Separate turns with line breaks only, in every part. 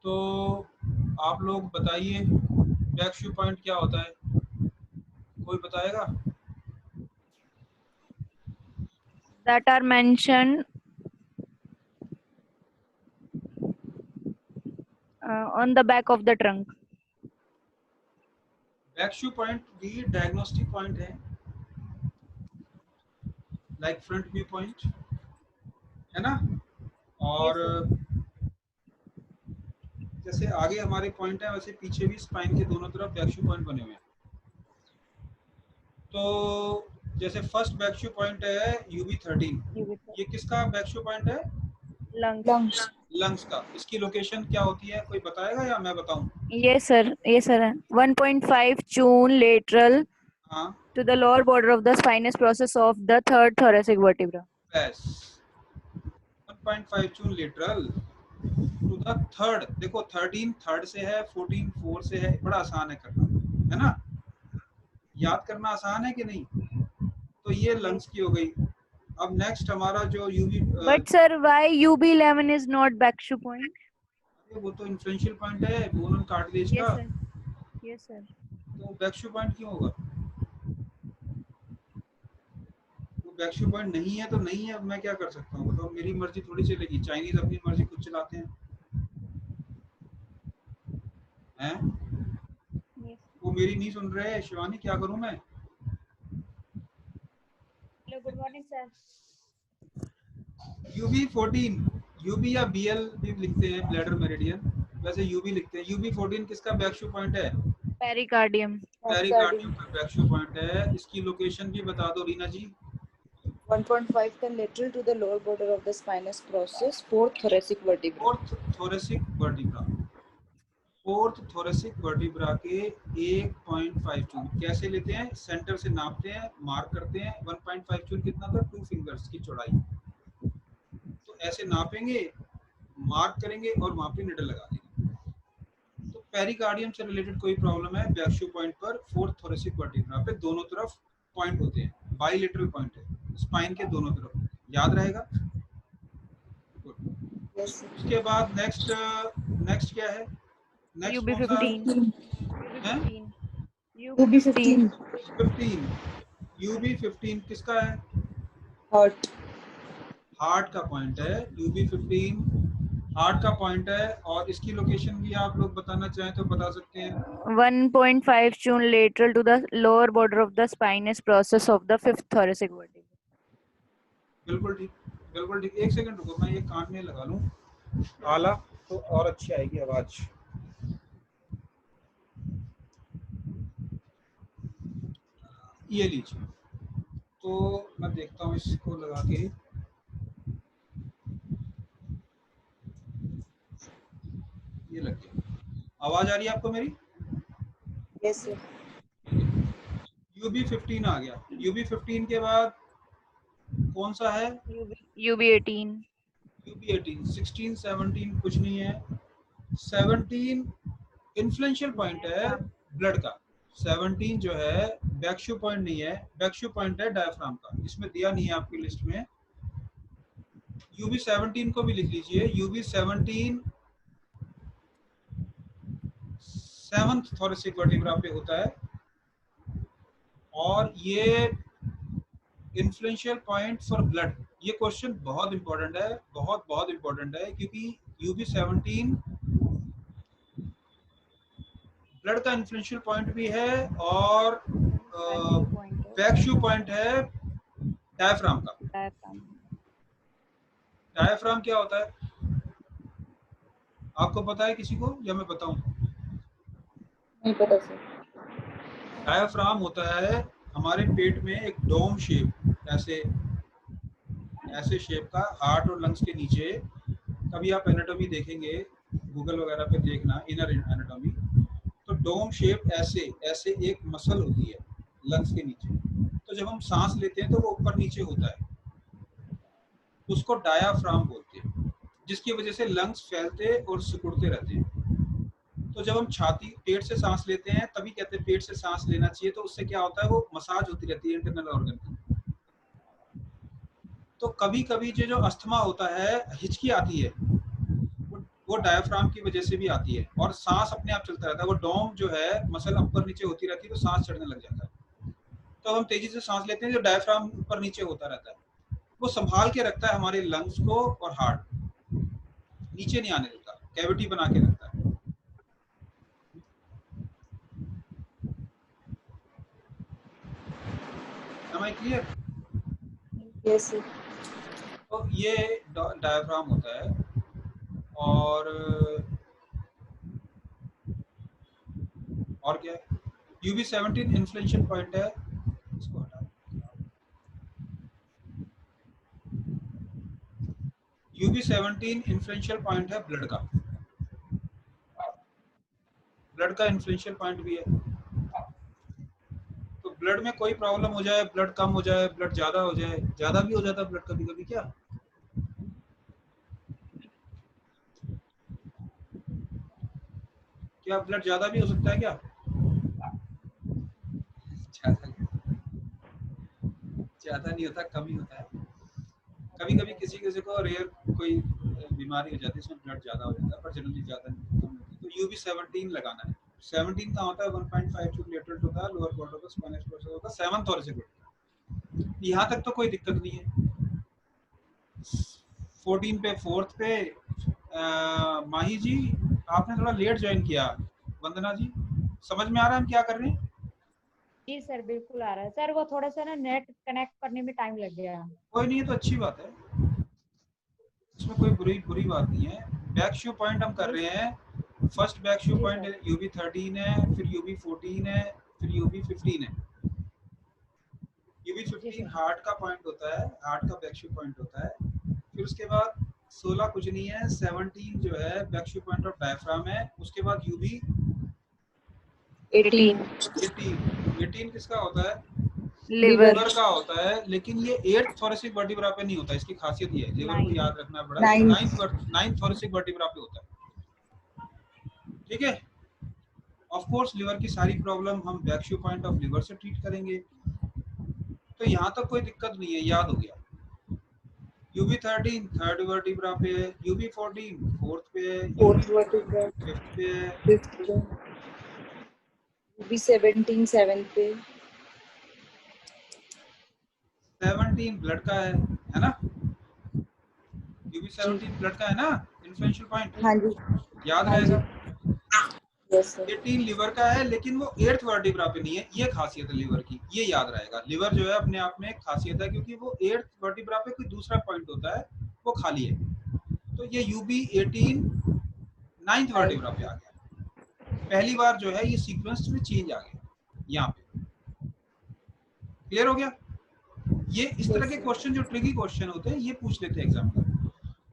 तो आप लोग बताइए बैकशू पॉइंट क्या होता है, कोई बताएगा?
That are mentioned on the back of the trunk.
Back shu point भी डायग्नोस्टिक पॉइंट है, लाइक फ्रंट व्यू पॉइंट, है ना? और
Yes, sir.
जैसे आगे हमारे पॉइंट है वैसे पीछे भी स्पाइन के दोनों तरफ बैकशू पॉइंट बने हुए हैं। तो जैसे फर्स्ट बैकशू पॉइंट है UB13,
You with
ये किसका बैकशू पॉइंट है?
lungs.
lungs.
लंग्स का। इसकी लोकेशन क्या होती है, कोई बताएगा या मैं बताऊं?
Yes, sir. Yes, sir. 1.5 June lateral
हाँ
to the lower border of the spinous process of the third thoracic vertebra.
बस 1.5 जून लेटरल टू द थर्ड। देखो 13 थर्ड से है, 14 फोर से है, बड़ा आसान है करना, है ना? याद करना आसान है कि नहीं? तो ये लंग्स की हो गई। अब नेक्स्ट हमारा जो UV,
But sir, why UB11 is not backshoe point?
वो तो इन्फ्लुएंशियल पॉइंट है बोन एंड कार्टिलेज
Yes,
का,
sir. Yes, sir.
तो बैकशू पॉइंट क्यों होगा? वो बैकशू पॉइंट नहीं है तो नहीं है, अब मैं क्या कर सकता हूँ बताओ? मेरी मर्जी थोड़ी चलेगी, चाइनीज अपनी मर्जी खुद चलाते हैं, हैं?
Yes.
वो मेरी नहीं सुन रहे। शिवानी क्या करूं मैं?
Hello, good morning, sir.
UB14, UB या BL भी लिखते हैं, ब्लैडर मेरिडियन, वैसे UB लिखते हैं। UB14 किसका बैकशू पॉइंट है?
Pericardium.
पेरिकार्डियम का बैकशू पॉइंट है। इसकी लोकेशन भी बता दो रीना जी।
1.5 का lateral to the lower border of the spinous process, fourth thoracic vertebra.
Fourth thoracic vertebra, fourth thoracic vertebra के 1.5 चून कैसे लेते हैं? सेंटर से नापते हैं, मार्क करते हैं। 1.5 चून कितना था? 2 फिंगर्स की चौड़ाई। तो ऐसे नापेंगे, मार्क करेंगे और वहां पे निडल लगा देंगे। तो पेरिकार्डियम से रिलेटेड कोई प्रॉब्लम है बैकशू पॉइंट पर, फोर्थ थोरेसिक वर्टिब्रा पे दोनों तरफ पॉइंट होते हैं, बाइलेटरल पॉइंट है स्पाइन के दोनों तरफ, याद रहेगा?
Yes, sir.
उसके बाद नेक्स्ट नेक्स्ट क्या है? नेक्स्ट कौन सा
UB15.
है?
UB15.
15। UB15 किसका है?
Heart.
हार्ट का पॉइंट है। UB15 हार्ट का पॉइंट है। और इसकी लोकेशन भी आप लोग बताना चाहें तो बता सकते हैं।
1.5 June lateral to the lower border of the spinous process of the fifth thoracic vertebra.
बिल्कुल ठीक, बिल्कुल ठीक। एक सेकंड रुको, मैं ये कान में लगा लूं आला तो और अच्छी आएगी आवाज। ये लीजिए, तो मैं देखता हूँ इसको लगा के। ये लग गया, आवाज आ रही है आपको मेरी?
Yes, sir.
UB15 आ गया। UB15 के बाद कौन सा है?
UB18.
UB18, 16, 17 कुछ नहीं है। 17 इन्फ्लुएंशियल पॉइंट है ब्लड का। 17 जो है बैकशू पॉइंट नहीं है, बैकशू पॉइंट है डायफ्राम का, इसमें दिया नहीं है आपकी लिस्ट में। UB17 को भी लिख लीजिए। UB17 सेवंथ थोरेसिक वर्टिब्रा पे होता है और ये इन्फ्लुएंशियल पॉइंट फॉर ब्लड। ये क्वेश्चन बहुत इंपॉर्टेंट है, बहुत बहुत इंपॉर्टेंट है, क्योंकि UB17 ब्लड का इन्फ्लुएंशियल पॉइंट भी है और बैकशू पॉइंट है डायफ्राम का।
Diaphragm.
डायफ्राम क्या होता है आपको पता है किसी को या मैं बताऊं?
नहीं पता सर।
डायफ्राम होता है हमारे पेट में एक डोम शेप, ऐसे ऐसे शेप का, हार्ट और लंग्स के नीचे। कभी आप एनाटॉमी देखेंगे गूगल वगैरह पे देखना, इनर एनाटॉमी, तो डोम शेप ऐसे ऐसे एक मसल होती है लंग्स के नीचे। तो जब हम सांस लेते हैं तो वो ऊपर नीचे होता है, उसको डायाफ्राम बोलते हैं, जिसकी वजह से लंग्स फैलते और सिकुड़ते रहते हैं। तो जब हम छाती पेट से सांस लेते हैं तभी कहते हैं पेट से सांस लेना चाहिए, तो उससे क्या होता है वो मसाज होती रहती है इंटरनल ऑर्गन की। तो कभी कभी जो अस्थमा होता है, हिचकी आती है, वो वो डायफ्राम की वजह से भी आती है, और सांस अपने आप चलता रहता है। वो डोम जो है मसल ऊपर नीचे होती रहती है तो सांस चढ़ने लग जाता है। तो हम तेजी से सांस लेते हैं, जो डायफ्राम ऊपर नीचे होता रहता है वो संभाल के रखता है हमारे लंग्स को, और हार्ट नीचे नहीं आने देता, कैविटी बना के रखता है। Am I clear?
Yes, sir.
तो ये डायफ्राम होता है। और क्या है? UB17 इन्फ्लेशन पॉइंट है, इसको हटा। UB17 इन्फ्लुएंशियल पॉइंट है ब्लड का। ब्लड का इन्फ्लुएंशियल पॉइंट भी है। तो ब्लड में कोई प्रॉब्लम हो जाए, ब्लड कम हो जाए, ब्लड ज्यादा हो जाए, ज्यादा भी हो जाता है ब्लड कभी कभी, क्या क्या ब्लड ज्यादा भी हो सकता है क्या? ज्यादा नहीं होता, कम ही होता है। कभी कभी किसी किसी को रेयर कोई बीमारी हो जाती है, इसमें ब्लड ज्यादा हो जाता है, पर जनरली ज्यादा नहीं, कम होती है। तो UB17 लगाना है। 17 का होता है 1.52 lateral to the lower border of the spinous process होता है 7th थोरेसिक। यहाँ तक तो कोई दिक्कत नहीं है। 14 पे 4th पे माही जी आपने थोड़ा लेट ज्वाइन किया। वंदना जी समझ में आ रहा है हम क्या कर रहे हैं?
जी सर बिल्कुल आ रहा है सर, वो थोड़ा सा ना नेट कनेक्ट करने में टाइम लग गया।
कोई नहीं, तो अच्छी बात है, इसमें कोई बुरी बात नहीं है। बैक शू पॉइंट हम कर रहे हैं। फर्स्ट बैक शू पॉइंट UB13 है, फिर UB14 है, फिर UB15 है। UB15 हार्ट का पॉइंट होता है, हार्ट का बैक शू पॉइंट होता है। फिर उसके बाद 16 कुछ नहीं है, 17 जो है back shoe point of diaphragm है। उसके बाद UB18 किसका होता है?
लिवर।
लिवर का होता है, लेकिन ये 8th थोरेसिक वर्टिब्रा पे नहीं होता। इसकी खासियत ये है, लिवर को याद रखना पड़ा। 9th थोरेसिक वर्टिब्रा पे होता है। ठीक है, ऑफ कोर्स लिवर की सारी प्रॉब्लम हम back shoe point of liver से ट्रीट करेंगे, तो यहाँ तक कोई दिक्कत नहीं है, याद हो गया। UB13 थर्ड वर्टिब्रा पे है, UB14 फोर्थ पे है,
vertebra,
फिफ्थ पे है,
fifth पे, UB17 7th पे,
17 ब्लड का है ना? UB17 ब्लड का है ना, इन्फ्लुएंशियल पॉइंट।
हाँ जी,
याद
हाँ
रहेगा।
Yes sir.
18 लिवर का है, लेकिन वो 8th वर्टिब्रा पे नहीं है। ये खासियत है लिवर की, ये याद रहेगा। लिवर जो है अपने आप में एक खासियत है, क्योंकि वो 8th वर्टिब्रा पे कोई दूसरा पॉइंट होता है, वो खाली है। तो ये UB18 9th वर्टिब्रा पे आ गया। पहली बार जो है ये सीक्वेंस में चेंज आ गया यहाँ पे। क्लियर हो गया? ये इस तरह के क्वेश्चन जो ट्रिकी क्वेश्चन होते हैं, ये पूछ लेते हैं एग्जामिनर।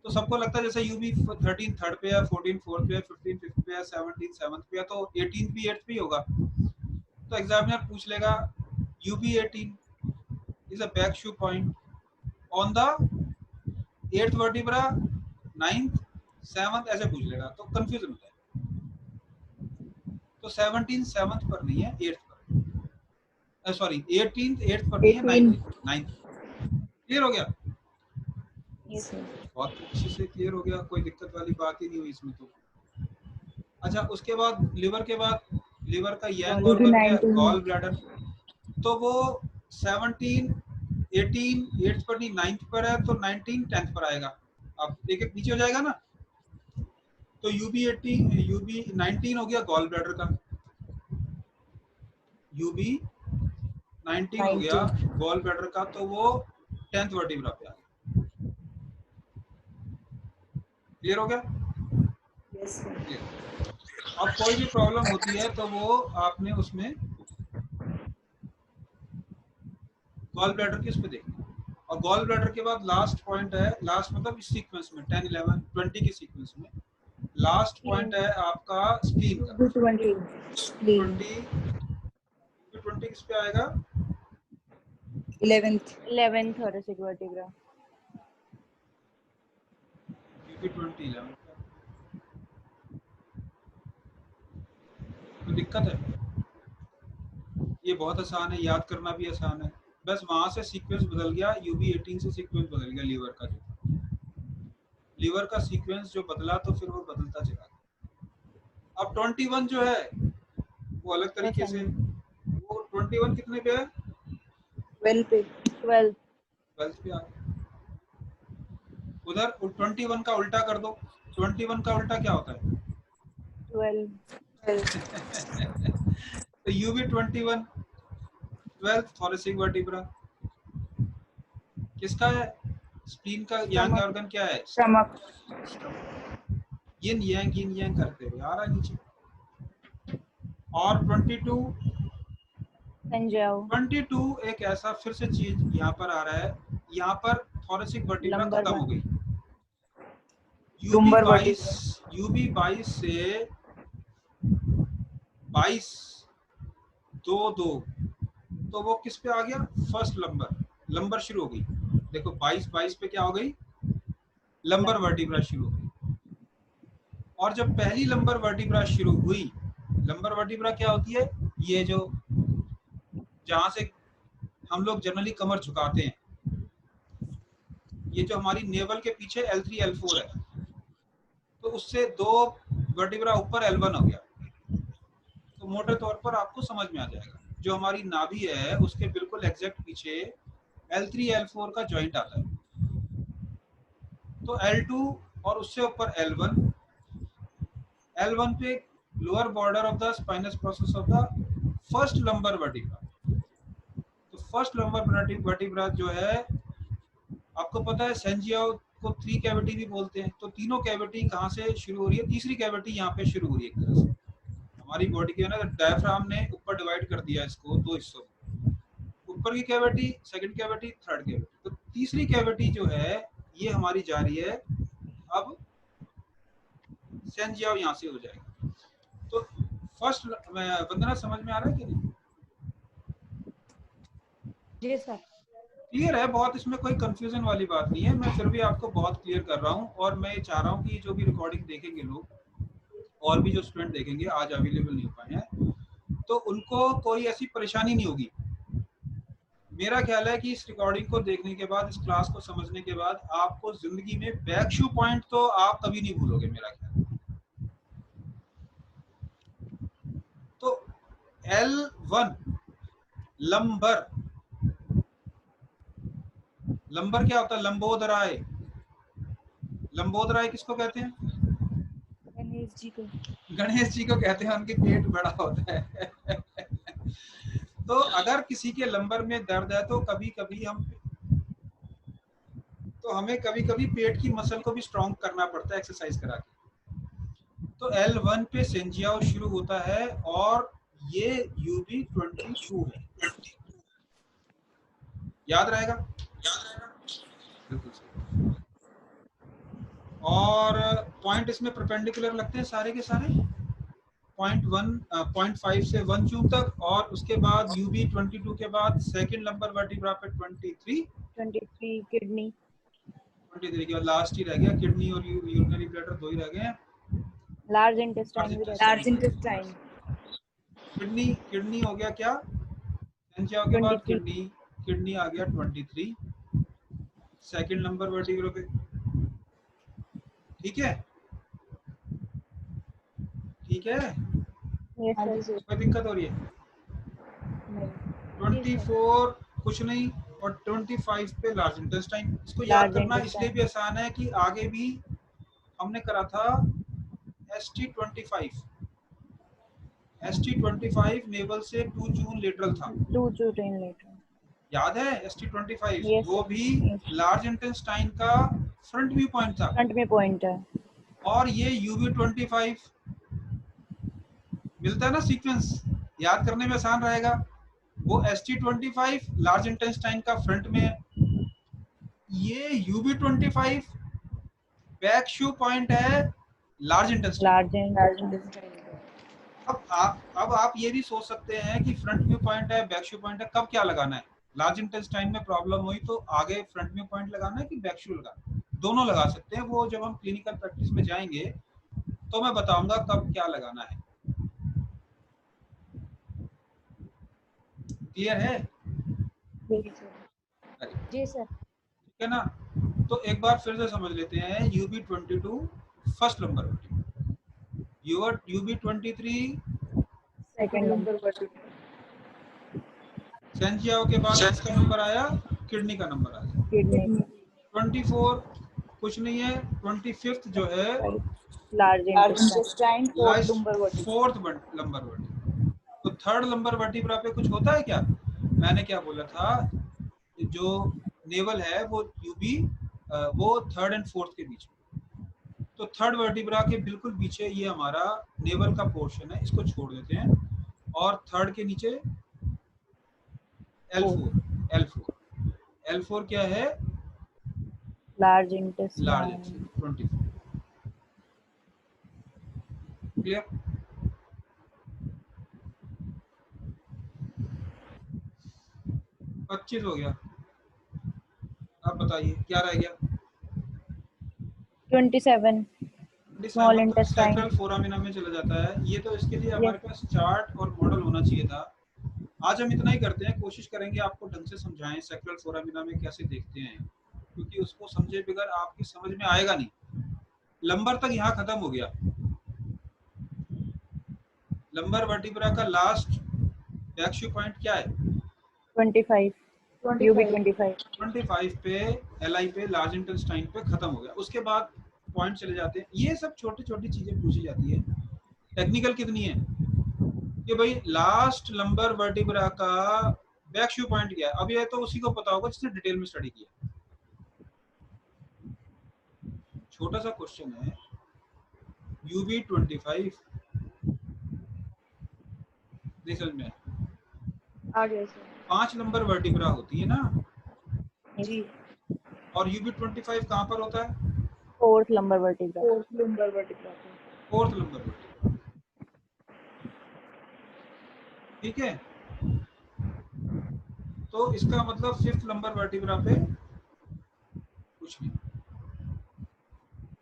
तो सबको लगता है जैसे UB13 थर्ड पे है, 14 फोर्थ पे है, 15 फिफ्थ पे है, 17 7th पे है, तो 18 भी 8th पे ही होगा। तो एग्जामिनर पूछ लेगा UB18 is a back shoe point on the 8th vertebra, 9th 7th, ऐसे पूछ लेगा, तो कंफ्यूजन होता है। तो 17 7th पर नहीं है, 8th पर, सॉरी 18th 8th पर नहीं है, 9th। क्लियर हो गया? बहुत अच्छे से क्लियर हो गया, कोई दिक्कत वाली बात ही नहीं हुई इसमें तो। अच्छा, उसके बाद लिवर के बाद लिवर का यंग ऑर्गन क्या है? Gall bladder. तो वो 17 18 8th पर नहीं 9th पर है, तो 19 10th पर आएगा। अब एक एक नीचे हो जाएगा ना। तो UB19 हो गया गॉल ब्लैडर का, UB19 हो गया गॉल ब्लैडर का, तो वो 10th वर्टिब्रा पे आ गया। क्लियर हो गया?
Yes sir.
अब कोई भी प्रॉब्लम होती है तो वो आपने उसमें गॉल ब्लैडर की उस पे देखना। और गॉल ब्लैडर के बाद लास्ट पॉइंट है, लास्ट मतलब इस सीक्वेंस में 10 11 20 की सीक्वेंस में लास्ट पॉइंट है आपका स्प्लीन का। 20 किस पे आएगा?
11th thoracic vertebra।
UB20 11 तो दिक्कत है। ये बहुत आसान है, याद करना भी आसान है, बस वहां से सीक्वेंस बदल गया। UB18 से सीक्वेंस बदल गया लिवर का। जो लीवर का सीक्वेंस जो बदला तो फिर वो बदलता चला गया। अब 21 जो है वो अलग तरीके से, वो 21 कितने पे है?
12 पे।
12
12 पे आ गया। उधर 21 का उल्टा कर दो, 21 का उल्टा क्या होता है?
12
तो यू भी 21, 12 थोरेसिक वर्टिब्रा किसका है? स्प्लीन का यांग
Stomach.
ऑर्गन क्या है?
Stomach.
yin yang करते हुए आ रहा है नीचे। और 22 एक ऐसा फिर से चीज यहाँ पर आ रहा है, यहाँ पर थोरेसिक वर्टिब्रा
Lumbar
खत्म हो गई।
Lumbar
यूबी 22 से 22 2 तो वो किस पे आ गया? फर्स्ट लंबर शुरू हो गई। देखो 22 पे क्या हो गई? लंबर वर्टिब्रा शुरू हो गई। और जब पहली लंबर वर्टिब्रा शुरू हुई, लंबर वर्टिब्रा क्या होती है? ये जो जहां से हम लोग जनरली कमर झुकाते हैं, ये जो हमारी नेवल के पीछे L3 L4 है, तो उससे 2 वर्टिब्रा ऊपर L1 हो गया। तो मोटे तौर पर आपको समझ में आ जाएगा, जो हमारी नाभि है उसके बिल्कुल एग्जैक्ट पीछे L3 L4 का जॉइंट आता है। तो L2 और उससे ऊपर L1 पे lower border of the spinous process of the first lumbar vertebra. तो फर्स्ट लंबर वर्टिब्रा जो है, आपको पता है सेंजियाओ को 3 कैविटी भी बोलते हैं। तो तीनों कैविटी कहाँ से शुरू हो रही है? तीसरी कैविटी यहाँ पे शुरू हो रही है। एक तरह से हमारी बॉडी के ना डायफ्राम ने ऊपर डिवाइड कर दिया इसको 2 हिस्सों में, ऊपर की cavity, second cavity, third cavity. तो तीसरी कैविटी जो है ये हमारी जा रही है, अब सेंजियाओ यहाँ से हो जाएगा। तो फर्स्ट वंदना समझ में आ रहा है कि नहीं?
जी सर।
क्लियर है? बहुत इसमें कोई कंफ्यूजन वाली बात नहीं है। मैं फिर भी आपको बहुत क्लियर कर रहा हूँ, और मैं चाह रहा हूँ कि जो भी रिकॉर्डिंग देखेंगे लोग, और भी जो स्टूडेंट देखेंगे, आज अवेलेबल नहीं हो पाए हैं, तो उनको कोई ऐसी परेशानी नहीं होगी। मेरा ख्याल है कि इस रिकॉर्डिंग को देखने के बाद, इस क्लास को समझने के बाद, आपको जिंदगी में बैक शू पॉइंट तो आप कभी नहीं भूलोगे, मेरा ख्याल। तो L1 लंबर, लंबर क्या होता है? लंबोदराय। लंबोदराय किसको कहते हैं?
गणेश जी को।
गणेश जी को कहते हैं, उनके पेट बड़ा होता है। तो अगर किसी के लंबर में दर्द है तो हमें कभी कभी पेट की मसल को भी स्ट्रॉन्ग करना पड़ता है एक्सरसाइज करा के। तो L1 पे सेंजियाओ शुरू होता है, और ये यूबी 22 है। याद रहेगा? बिल्कुल सही। और पॉइंट इसमें परपेंडिकुलर लगते हैं सारे के सारे, 0.5 से 1 जून तक, और उसके बाद यूबी 22 के बाद सेकंड नंबर वर्टिब्रा पे 23
किडनी,
23 के बाद लास्ट ही रह गया किडनी और यूरिनरी ब्लैडर, 2 ही रह गए हैं।
लार्ज इंटेस्टाइन भी रहता है।
Large intestine.
किडनी हो गया क्या? सेंजियाओ के बाद
23
किडनी आ गया 23 सेकंड नंबर वर्टिब्रा पे। ठीक है? ठीक है?
Yes,
हाँ जी
sir.
सर।
कोई दिक्कत हो रही है?
नहीं।
24 कुछ नहीं, और 25 पे लार्ज इंटेस्टाइन। इसको याद
Large
करना
intestine.
इसलिए भी आसान है कि आगे भी हमने करा था ST25। ST25 नेवल से 2 जून लेटरल था,
2 to 10 later.
याद है? ST25
Yes,
वो
sir.
भी
Yes.
लार्ज इंटेस्टाइन का फ्रंट व्यू पॉइंट था।
फ्रंट में पॉइंट है।
और ये UV25 मिलता है ना सीक्वेंस, याद करने में आसान रहेगा। वो ST25 लार्ज इंटेस्टाइन का फ्रंट में है, ये UV25 बैक शू पॉइंट है large intestine.
Large
Large
intestine.
intestine.
अब आप ये भी सोच सकते हैं कि फ्रंट व्यू पॉइंट है, बैक शू पॉइंट है, कब क्या लगाना है? लार्ज इंटेस्टाइन में प्रॉब्लम हुई तो आगे फ्रंट व्यू पॉइंट लगाना है कि बैक शू लगाना है? दोनों लगा सकते हैं। वो जब हम क्लिनिकल प्रैक्टिस में जाएंगे तो मैं बताऊंगा कब क्या लगाना है। क्लियर है?
जी सर।
ठीक है ना? तो एक बार फिर से समझ लेते हैं। UB22 first lumbar vertebra, UB23
second number
Sanjiao के बाद किसका नंबर आया? किडनी का नंबर आया।
किडनी
24 कुछ नहीं है, 25th जो है
large
intestine, fourth lumbar vertebra.
Fourth lumbar vertebra. तो थर्ड लंबर वर्टिब्रा पे कुछ होता है क्या? मैंने क्या बोला था, जो नेवल है वो यूबी वो थर्ड एंड फोर्थ के बीच में। तो थर्ड वर्टिब्रा के बिल्कुल पीछे ये हमारा नेवल का पोर्शन है, इसको छोड़ देते हैं। और थर्ड के नीचे L4 क्या है?
Large intestine.
लार्ज 24। क्लियर? पच्चीस हो गया। अब बताइए क्या रह गया?
27 स्मॉल इंटेस्टाइन।
सैक्रल फोरामिना में चला जाता है ये। तो इसके लिए हमारे पास चार्ट और मॉडल होना चाहिए था। आज हम इतना ही करते हैं, कोशिश करेंगे आपको ढंग से समझाएं सैक्रल फोरामिना में कैसे देखते हैं, क्योंकि उसको समझे बगैर आपकी समझ में आएगा नहीं। लंबर तक यहाँ खत्म हो गया। लंबर वर्टिब्रा का लास्ट बैकशू पॉइंट क्या है?
25 UB25
25 पे LI पे लार्ज इंटेस्टाइन पे खत्म हो गया। उसके बाद पॉइंट चले जाते हैं। ये सब छोटी छोटी चीजें पूछी जाती है। टेक्निकल कितनी है कि भाई लास्ट लंबर वर्टिब्रा का बैकशू पॉइंट क्या है? अब ये तो उसी को पता होगा जिसने डिटेल में स्टडी किया। छोटा सा क्वेश्चन है, UB25 देख समझ में
आ गया सर।
5 नंबर वर्टिब्रा होती है ना,
जी।
और UB25 कहाँ पर होता है?
Fourth lumbar vertebra.
Fourth lumbar vertebra.
Fourth number vertebra. ठीक है, तो इसका मतलब फिफ्थ नंबर वर्टिब्रा पे कुछ नहीं।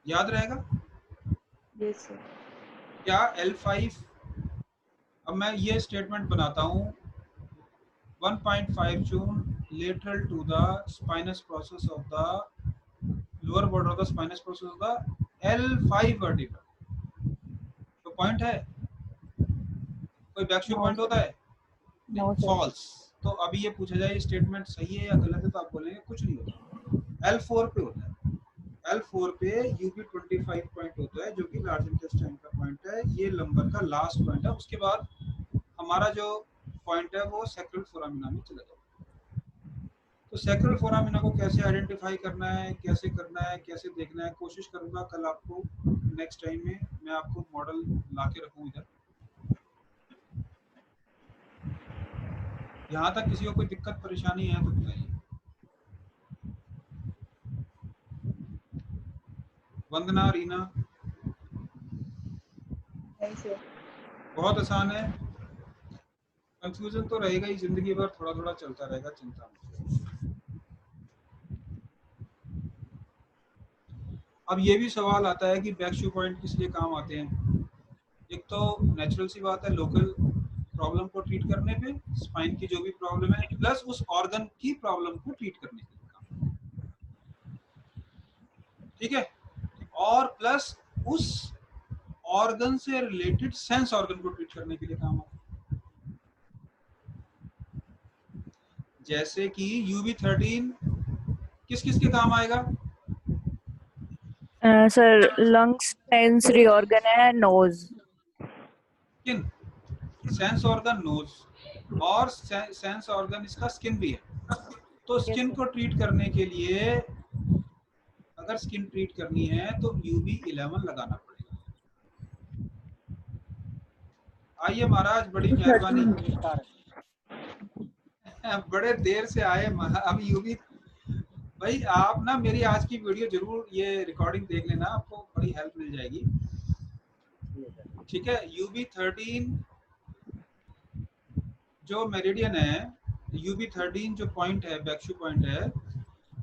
याद रहेगा
Yes sir.
क्या? L5। अब मैं ये स्टेटमेंट बनाता हूँ, 1.5 जून lateral to the spinous process of the lower border of the spinous process of the L5 vertebra। तो पॉइंट है? कोई बैकशू पॉइंट होता है?
No, sir.
फॉल्स। तो अभी ये पूछा जाए स्टेटमेंट सही है या गलत है, तो आप बोलेंगे कुछ नहीं होता। L4 पे होता है। L4 पे UB25 पॉइंट होता है, जो कि लार्ज इंटेस्टाइन का पॉइंट है। ये लंबर का लास्ट पॉइंट है। उसके बाद हमारा जो पॉइंट है वो सैक्रल फोरामिना में चला जाता है। तो सैक्रल फोरामिना को कैसे आइडेंटिफाई करना है, कैसे करना है, कैसे देखना है, कोशिश करूंगा कल आपको नेक्स्ट टाइम में मैं आपको मॉडल ला के रखूँ इधर। यहाँ तक किसी को कोई दिक्कत परेशानी है तो बताइए। वंदना, रीना?
नहीं सर।
बहुत आसान है। कंफ्यूजन तो रहेगा ही, जिंदगी भर थोड़ा थोड़ा चलता रहेगा, चिंता मत। अब ये भी सवाल आता है कि बैकशू पॉइंट किस लिए काम आते हैं। एक तो नेचुरल सी बात है, लोकल प्रॉब्लम को ट्रीट करने पे, स्पाइन की जो भी प्रॉब्लम है, प्लस उस ऑर्गन की प्रॉब्लम को ट्रीट करने के लिए काम। ठीक है, और प्लस उस ऑर्गन से रिलेटेड सेंस ऑर्गन को ट्रीट करने के लिए काम आता है। जैसे कि UB13 किस किस के काम आएगा?
सर लंग्स सेंसरी ऑर्गन है, nose.
Skin, sense organ nose, और सेंस ऑर्गन इसका स्किन भी है। तो स्किन को ट्रीट करने के लिए अगर स्किन ट्रीट करनी है तो UB11 लगाना पड़ेगा। आइए महाराज, बड़ी मेहरबानी, बड़े देर से आए। अब UB भाई आप ना मेरी आज की वीडियो जरूर ये रिकॉर्डिंग देख लेना, आपको बड़ी हेल्प मिल जाएगी। ठीक है, UB13 जो मेरिडियन है, UB13 जो पॉइंट है, बैकशू पॉइंट है।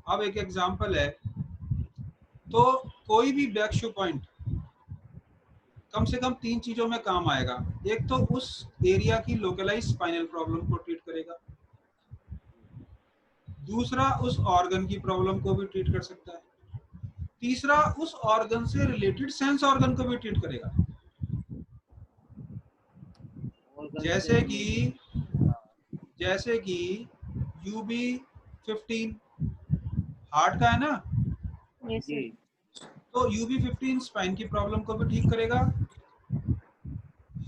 अब एक एग्जांपल है, तो कोई भी बैकशू पॉइंट कम से कम 3 चीजों में काम आएगा। एक तो उस एरिया की लोकलाइज स्पाइनल प्रॉब्लम को ट्रीट करेगा, दूसरा उस ऑर्गन की प्रॉब्लम को भी ट्रीट कर सकता है, तीसरा उस ऑर्गन से रिलेटेड सेंस ऑर्गन को भी ट्रीट करेगा, जैसे कि UB15 हार्ट का है ना,
Yes, sir.
तो UB15 स्पाइन की प्रॉब्लम को भी ठीक करेगा,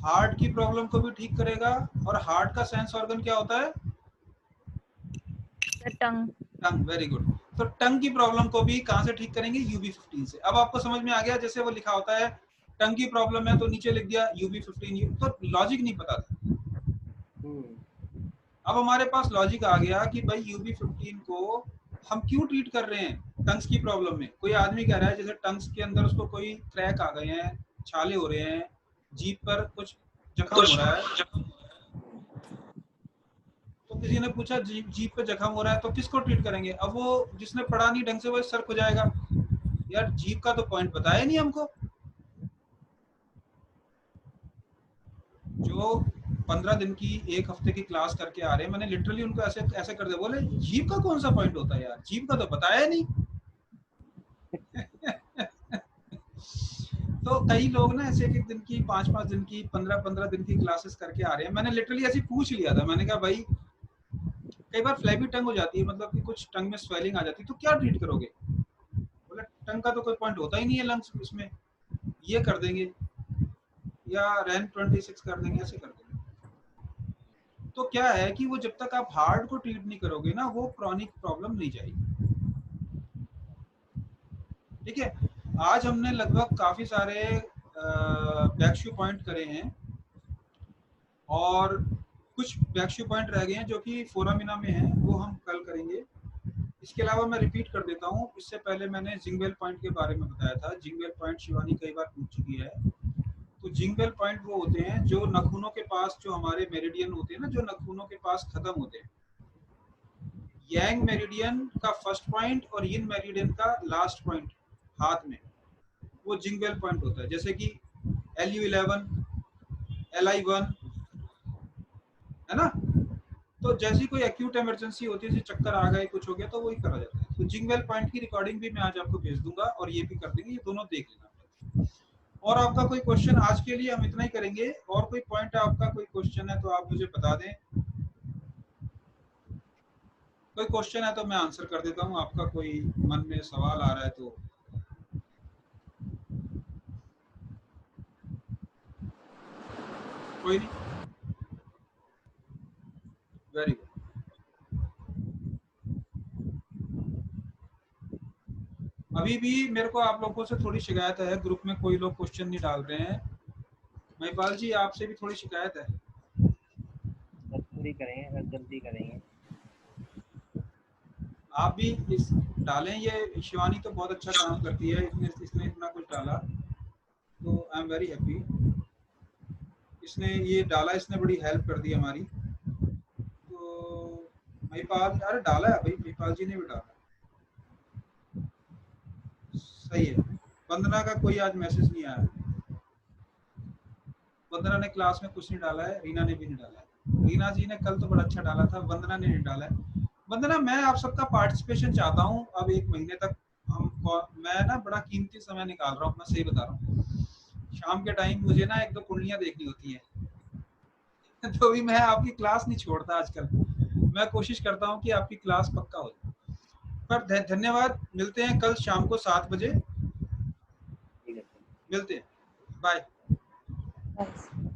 हार्ट की प्रॉब्लम को भी ठीक करेगा। और हार्ट का सेंस ऑर्गन क्या होता है?
The tongue.
Tongue, very good. तो टंग की प्रॉब्लम को भी कहां से ठीक करेंगे? UB15 से। अब आपको समझ में आ गया, जैसे वो लिखा होता है टंग की प्रॉब्लम है तो नीचे लिख दिया UB15, तो लॉजिक नहीं पता था। अब हमारे पास लॉजिक आ गया कि भाई UB15 को हम क्यों ट्रीट कर रहे हैं टंग्स की प्रॉब्लम में। कोई आदमी कह रहा है जैसे टंग्स के अंदर उसको कोई क्रैक आ गए हैं, छाले हो रहे हैं, जीभ पर कुछ जख्म हो रहा है, तो किसी ने पूछा जीभ पे जख्म हो रहा है तो किसको ट्रीट करेंगे? अब वो जिसने पढ़ा नहीं ढंग से वो सर खुजाएगा, यार जीभ का तो पॉइंट बताया नहीं हमको। जो 15 दिन की, एक हफ्ते की क्लास करके आ रहे हैं, मैंने लिटरली उनको ऐसे ऐसे कर दिया, बोले जीभ का कौन सा पॉइंट होता है यार, जीभ का तो बताया नहीं। तो कई लोग ना ऐसे एक दिन की, 5-5 दिन की, 15-15 दिन की क्लासेस करके आ रहे हैं। मैंने लिटरली ऐसे पूछ लिया था, मैंने कहा भाई कई बार फ्लैबी टंग हो जाती है, मतलब कि कुछ टंग में स्वेलिंग आ जाती है, तो क्या ट्रीट करोगे? बोले टंग का तो कोई पॉइंट होता ही नहीं है लंग्स, इसमें ये कर देंगे या रैन 26 कर देंगे, ऐसे कर देंगे। तो क्या है कि वो जब तक आप हार्ट को ट्रीट नहीं करोगे ना, वो क्रॉनिक प्रॉब्लम नहीं जाएगी। ठीक है, आज हमने लगभग काफी सारे बैकशू पॉइंट करे हैं और कुछ बैकशू पॉइंट रह गए हैं जो कि फोरामिना में हैं, वो हम कल करेंगे। इसके अलावा मैं रिपीट कर देता हूँ, इससे पहले मैंने जिंगवेल पॉइंट के बारे में बताया था। जिंगवेल पॉइंट शिवानी कई बार पूछ चुकी है। तो जिंगवेल पॉइंट वो होते हैं जो नखूनों के पास, जो हमारे मेरिडियन होते हैं ना, जो नखूनों के पास खत्म होते हैं। यांग मेरिडियन का फर्स्ट पॉइंट और यिन मेरिडियन का लास्ट पॉइंट हाथ में, वो जिंगवेल पॉइंट होता है। जैसे कि LU11, LI1, है ना। तो जैसी कोई एक्यूट इमरजेंसी होती है, जैसे चक्कर आ गए, कुछ हो गया, तो वही करा जाता है। तो जिंगवेल पॉइंट की रिकॉर्डिंग भी मैं आज आपको भेज दूंगा और ये भी कर देंगे, ये दोनों देख लेना। और आपका कोई क्वेश्चन, आज के लिए हम इतना ही करेंगे। और कोई पॉइंट है आपका, कोई क्वेश्चन है तो आप मुझे बता दें। कोई क्वेश्चन है तो मैं आंसर कर देता हूँ, आपका कोई मन में सवाल आ रहा है तो। कोई नहीं, वेरी गुड। अभी भी मेरे को आप लोगों से थोड़ी शिकायत है, ग्रुप में कोई लोग क्वेश्चन नहीं डाल रहे हैं। महिपाल जी, आपसे भी थोड़ी शिकायत है।
पूरी करेंगे सर, जल्दी करेंगे।
आप भी इस डालें। ये शिवानी तो बहुत अच्छा काम करती है, इसने इतना कुछ डाला तो आई एम वेरी हैप्पी। इसने ये डाला, इसने बड़ी हेल्प कर दी हमारी। तो महिपाल, अरे डाला है भाई, महिपाल जी ने भी डाला, सही है। वंदना का कोई आज मैसेज नहीं आया, वंदना ने क्लास में कुछ नहीं डाला है, रीना ने भी नहीं डाला है। रीना जी ने कल तो बड़ा अच्छा डाला था, वंदना ने नहीं डाला है। वंदना, मैं आप सबका पार्टिसिपेशन चाहता हूँ। अब एक महीने तक मैं ना बड़ा कीमती समय निकाल रहा हूँ, मैं सही बता रहा हूँ। शाम के टाइम मुझे ना 1-2 कुंडलियां देखनी होती है। तो भी मैं आपकी क्लास नहीं छोड़ता आजकल, मैं कोशिश करता हूँ कि आपकी क्लास पक्का हो जाए। पर धन्यवाद, मिलते हैं कल शाम को 7 बजे,
ठीक है,
मिलते हैं, बाय।
Nice.